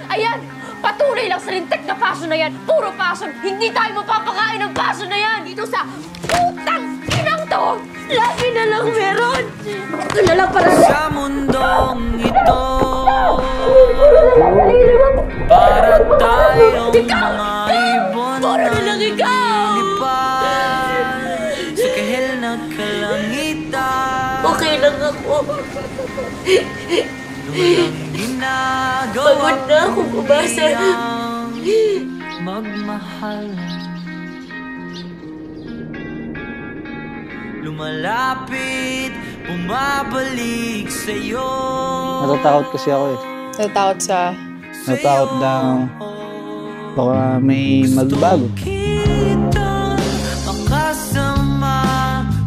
Ayan! Patuloy lang sa lintik na paso na yan! Puro paso! Hindi tayo mapapakain ng paso na yan! Dito sa putang inang to! Lagi na lang meron! Ito na lang para sa mundong ito. Para tayong mga ibon puro na lang ikaw! Sa kahil na kalangitan. Okay lang ako. Pagod na ako bumasa. Magmahal. Lumalapit, bumabalik sa'yo. Natatakot kasi ako eh. Natatakot sa... Natatakot na baka may magbago. Kita makasama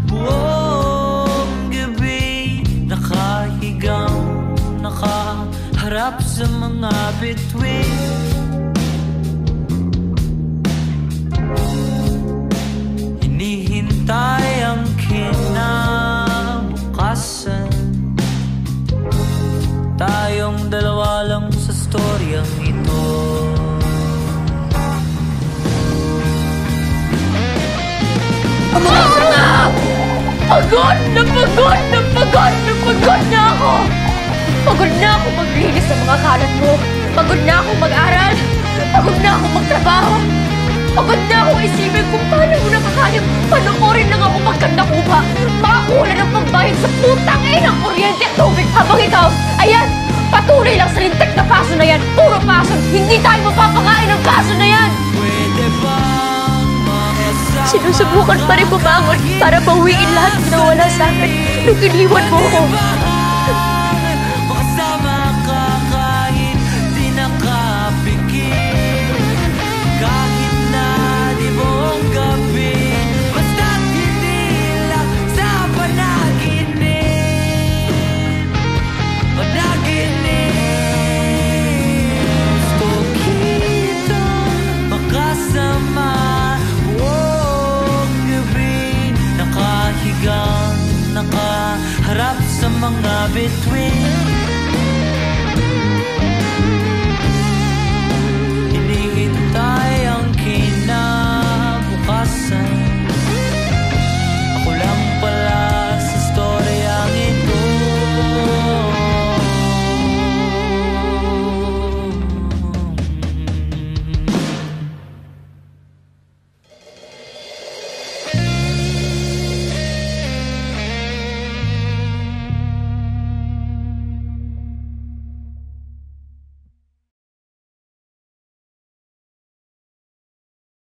buong gabi. Nakahigang, nakaharap sa mga bituin. Hinihintay ang kinabukasan. Tayong dalawa lang sa storyang ito. Pagod na! Pagod na pagod na pagod na pagod na ako! Pagod na ako maglinis sa mga kalat mo. Pagod na ako mag-aral. Pagod na ako magtrabaho. Pagod na ako isipin kung paano mo nakakayang panoorin lang ako magkandakuha. Makakuha ng pagbayad sa putang ng kuryente at tubig habang ikaw, ayan, patuloy lang sa lintik na paso na yan. Puro paso. Hindi tayo mapapakain ng paso na yan. Pwede bang makasama? Sinusubukan pa rin bumangon para bawiin lahat na nawala sa akin nung iniwan mo ako. Makasama ka kahit di nakapikit. Kahit na di buong gabi. Basta't hindi lang sa panaginip. Panaginip. Gusto kita makasama buong gabi. Nakahigang, nakaharap sa mga bituin.